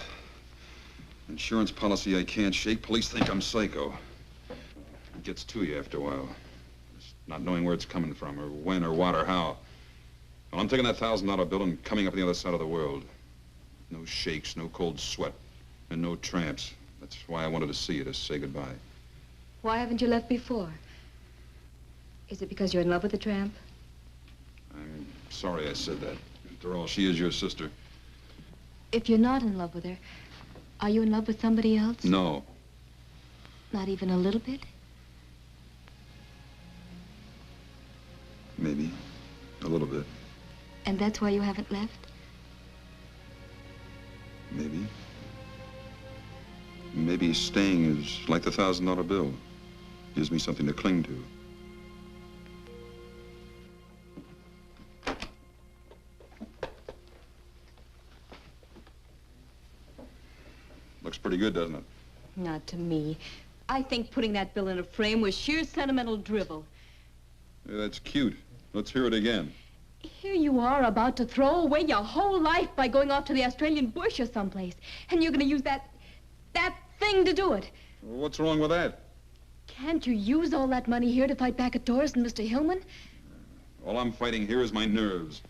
Insurance policy I can't shake. Police think I'm psycho. It gets to you after a while. Just not knowing where it's coming from, or when, or what, or how. Well, I'm taking that $1,000 bill and coming up on the other side of the world. No shakes, no cold sweat, and no tramps. That's why I wanted to see you, to say goodbye. Why haven't you left before? Is it because you're in love with the tramp? I'm sorry I said that. After all, she is your sister. If you're not in love with her, are you in love with somebody else? No. Not even a little bit? Maybe. A little bit. And that's why you haven't left? Maybe. Maybe staying is like the $1,000 bill. Gives me something to cling to. Looks pretty good, doesn't it? Not to me. I think putting that bill in a frame was sheer sentimental drivel. Yeah, that's cute. Let's hear it again. Here you are about to throw away your whole life by going off to the Australian bush or someplace. And you're going to use that thing to do it. What's wrong with that? Can't you use all that money here to fight back at Doris and Mr. Hillman? All I'm fighting here is my nerves.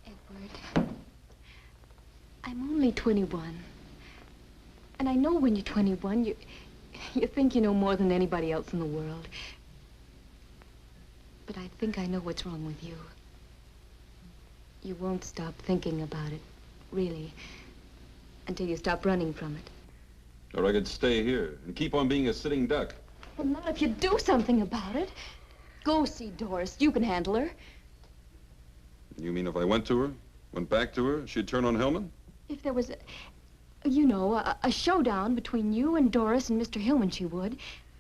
Edward, I'm only 21. And I know when you're 21, you think you know more than anybody else in the world. But I think I know what's wrong with you. You won't stop thinking about it, really, until you stop running from it. Or I could stay here and keep on being a sitting duck. Well, not if you do something about it. Go see Doris. You can handle her. You mean if I went to her, went back to her, she'd turn on Hillman? If there was a showdown between you and Doris and Mr. Hillman, she would.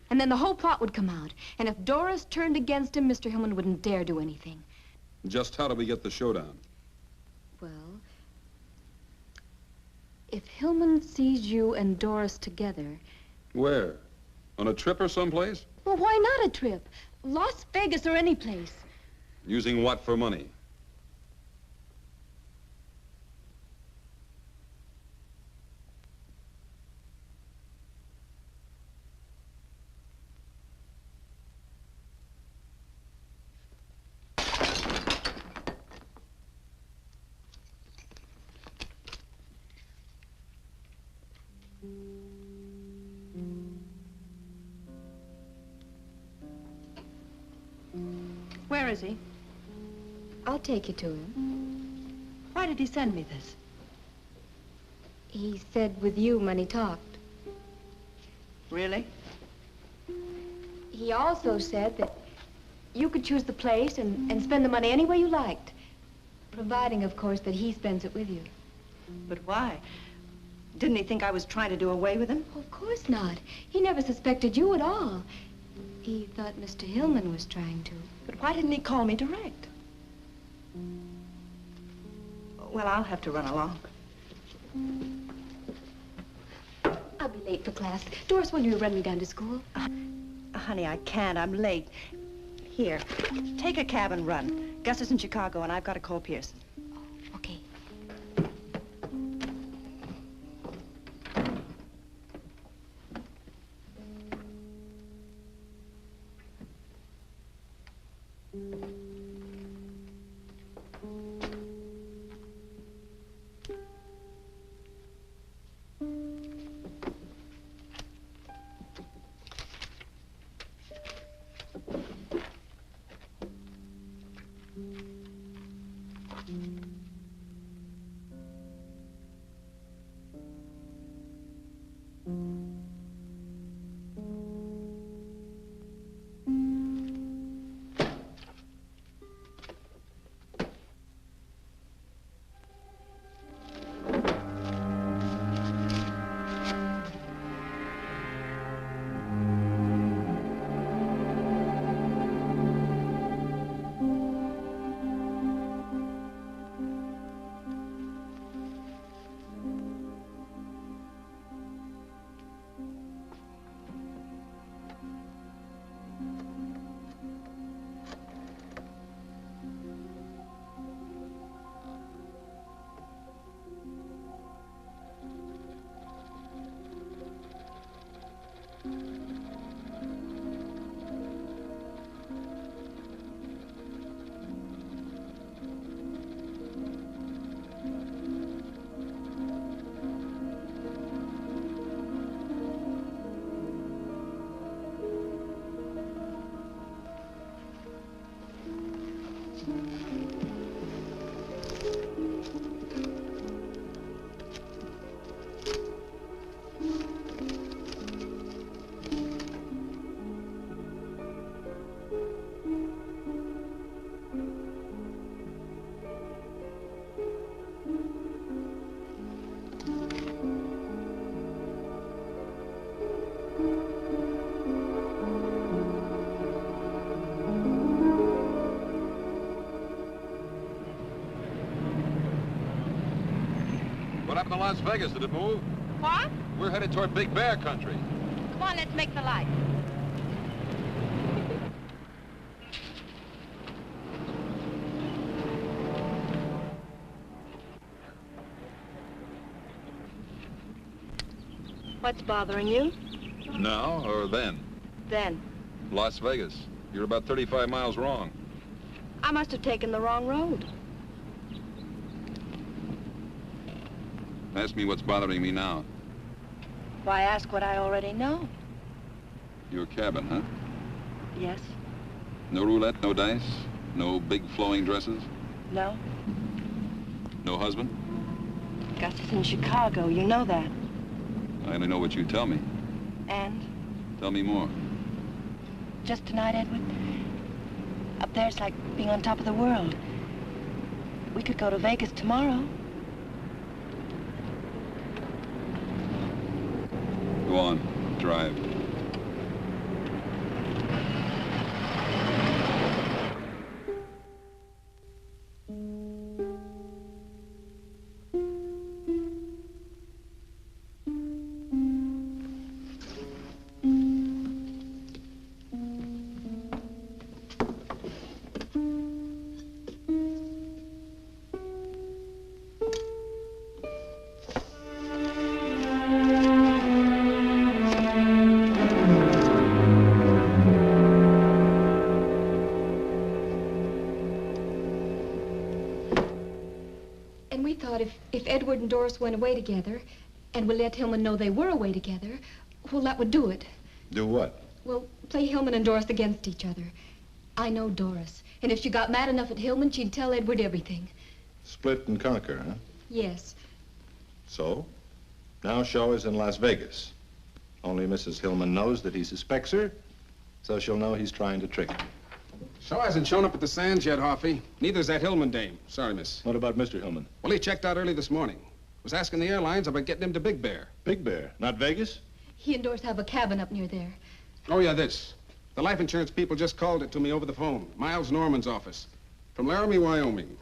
And then the whole plot would come out. And if Doris turned against him, Mr. Hillman wouldn't dare do anything. Just how do we get the showdown? Well, if Hillman sees you and Doris together... Where? On a trip or someplace? Well, why not a trip? Las Vegas or any place. Using what for money? Where is he? I'll take you to him. Why did he send me this? He said with you when he talked. Really? He also said that you could choose the place and spend the money any way you liked. Providing, of course, that he spends it with you. But why? Didn't he think I was trying to do away with him? Of course not. He never suspected you at all. He thought Mr. Hillman was trying to. But why didn't he call me direct? Well, I'll have to run along. I'll be late for class. Doris, when you run me down to school? Honey, I can't. I'm late. Here, take a cab and run. Gus is in Chicago, and I've got to call Pearson. Okay. to Las Vegas. Did it move? What? We're headed toward Big Bear country. Come on, let's make the light. What's bothering you? Now or then? Then. Las Vegas. You're about 35 miles wrong. I must have taken the wrong road. Ask me what's bothering me now. Why ask what I already know? Your cabin, huh? Yes. No roulette, no dice? No big flowing dresses? No. No husband? Gus is in Chicago, you know that. I only know what you tell me. And? Tell me more. Just tonight, Edward. Up there, it's like being on top of the world. We could go to Vegas tomorrow. Go on, drive. And we thought if Edward and Doris went away together, and we let Hillman know they were away together, well, that would do it. Do what? Well, play Hillman and Doris against each other. I know Doris, and if she got mad enough at Hillman, she'd tell Edward everything. Split and conquer, huh? Yes. So? Now Shaw is in Las Vegas. Only Mrs. Hillman knows that he suspects her, so she'll know he's trying to trick her. Shaw hasn't shown up at the Sands yet, Hoffy. Neither's that Hillman dame. Sorry, miss. What about Mr. Hillman? Well, he checked out early this morning. Was asking the airlines about getting him to Big Bear. Big Bear? Not Vegas? He and Doris have a cabin up near there. Oh, yeah, this. The life insurance people just called it to me over the phone. Miles Norman's office. From Laramie, Wyoming.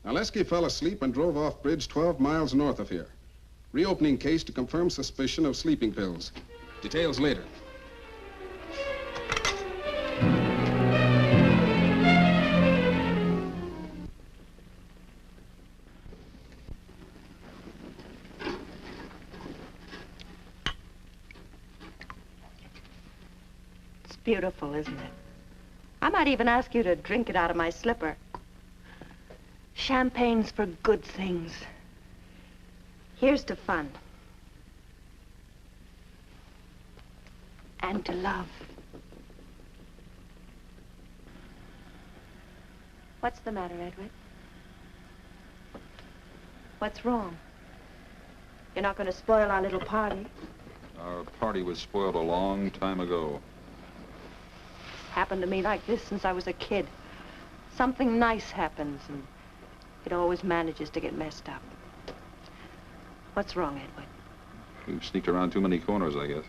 Now, Lesky fell asleep and drove off bridge 12 miles north of here. Reopening case to confirm suspicion of sleeping pills. Details later. It's beautiful, isn't it? I might even ask you to drink it out of my slipper. Champagne's for good things. Here's to fun. And to love. What's the matter, Edward? What's wrong? You're not going to spoil our little party? Our party was spoiled a long time ago. Happened to me like this since I was a kid. Something nice happens, and it always manages to get messed up. What's wrong, Edward? We've sneaked around too many corners, I guess.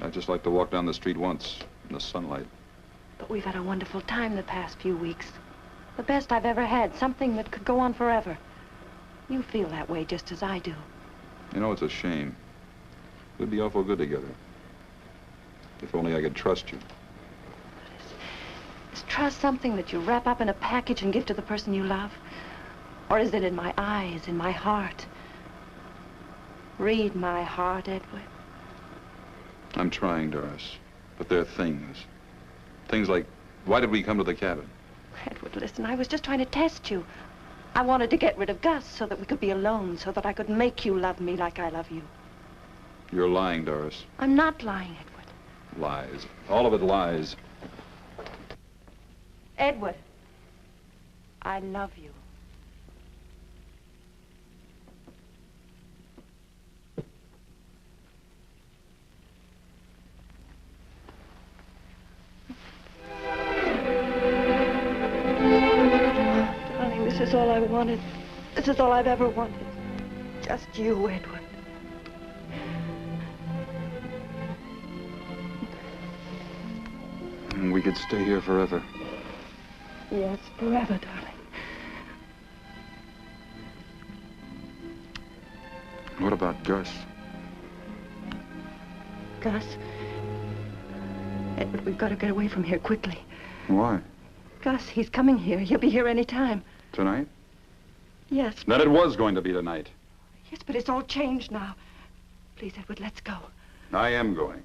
I'd just like to walk down the street once in the sunlight. But we've had a wonderful time the past few weeks. The best I've ever had, something that could go on forever. You feel that way just as I do. You know, it's a shame. We'd be awful good together. If only I could trust you. Is trust something that you wrap up in a package and give to the person you love? Or is it in my eyes, in my heart? Read my heart, Edward. I'm trying, Doris. But there are things. Things like, why did we come to the cabin? Edward, listen, I was just trying to test you. I wanted to get rid of Gus so that we could be alone, so that I could make you love me like I love you. You're lying, Doris. I'm not lying, Edward. Lies. All of it lies. Edward, I love you. Darling, this is all I wanted. This is all I've ever wanted. Just you, Edward. And we could stay here forever. Yes, forever, darling. What about Gus? Gus. Edward, we've got to get away from here quickly. Why? Gus, he's coming here. He'll be here any time. Tonight? Yes. Then it was going to be tonight. Yes, but it's all changed now. Please, Edward, let's go. I am going.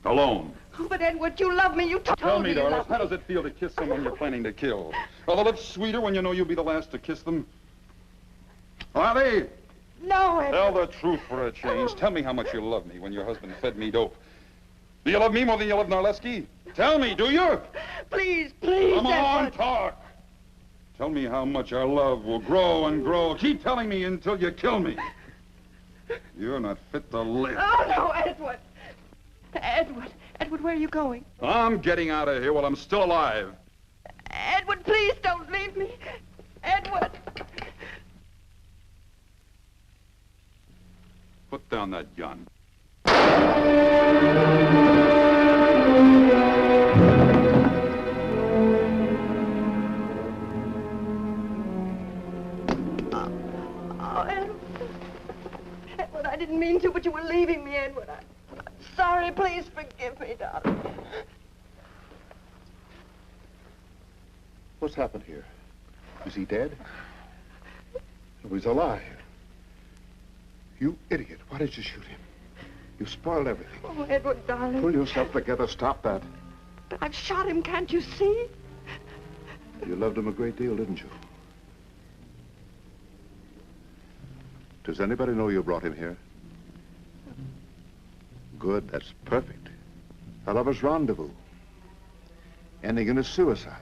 Alone. Oh, but Edward, you love me. You told Tell me, you Doris, loved how me. does it feel to kiss someone you're planning to kill? Are the lips sweeter when you know you'll be the last to kiss them? Are they? No, Edward. Tell the truth for a change. Tell me how much you love me when your husband fed me dope. Do you love me more than you love Narleski? Tell me, do you? Please, please, Come on, Edward. talk. Tell me how much our love will grow and grow. Keep telling me until you kill me. You're not fit to live. Oh, no, Edward. Edward. Edward, where are you going? I'm getting out of here while I'm still alive. Edward, please don't leave me. Edward. Put down that gun. Oh, Edward. Edward, I didn't mean to, but you were leaving me, Edward. I'm sorry. Please forgive me, darling. What's happened here? Is he dead? No, he's alive. You idiot. Why did you shoot him? You spoiled everything. Oh, Edward, darling. Pull yourself together. Stop that. But I've shot him, can't you see? You loved him a great deal, didn't you? Does anybody know you brought him here? Good, that's perfect. A lover's rendezvous. Ending in a suicide.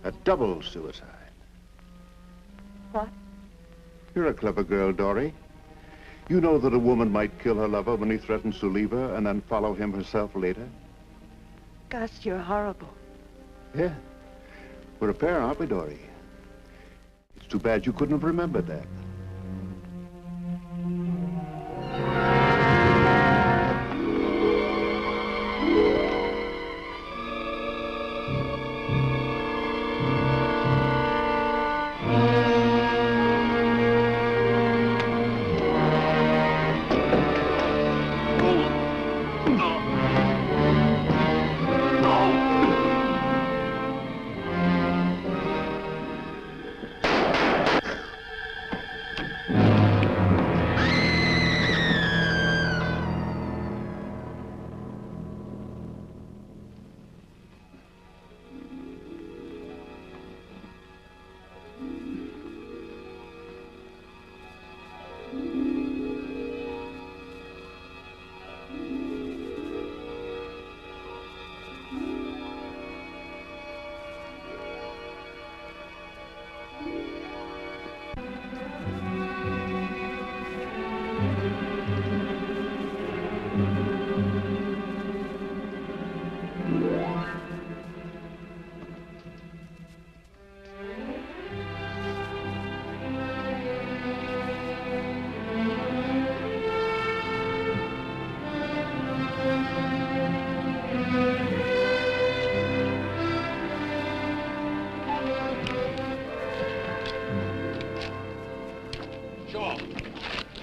A double suicide. What? You're a clever girl, Dory. You know that a woman might kill her lover when he threatens to leave her and then follow him herself later? Gus, you're horrible. Yeah. We're a pair, aren't we, Dory? It's too bad you couldn't have remembered that.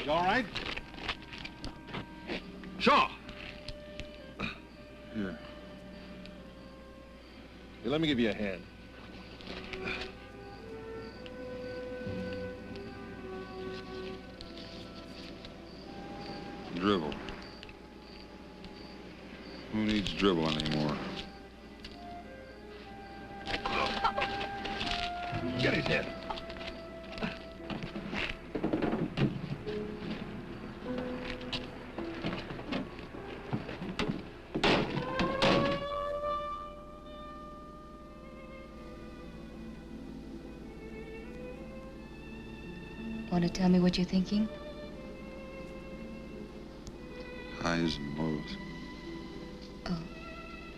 You all right? Shaw! Here. Here, let me give you a hand. Dribble. Who needs dribble anymore? Get his head. Want to tell me what you're thinking? Highs and lows. Oh,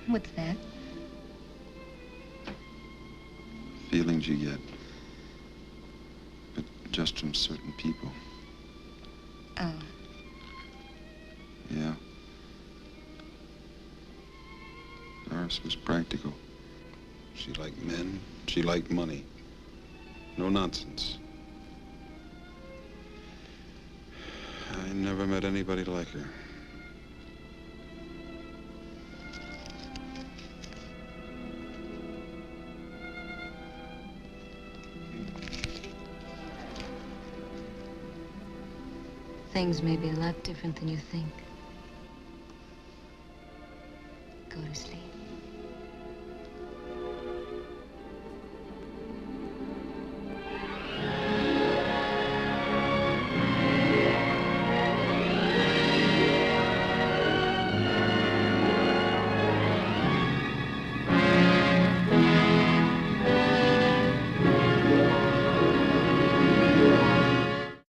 what's that? Feelings you get. But just from certain people. Oh. Yeah. Doris was practical. She liked men. She liked money. No nonsense. never met anybody like her. Things may be a lot different than you think. Go to sleep.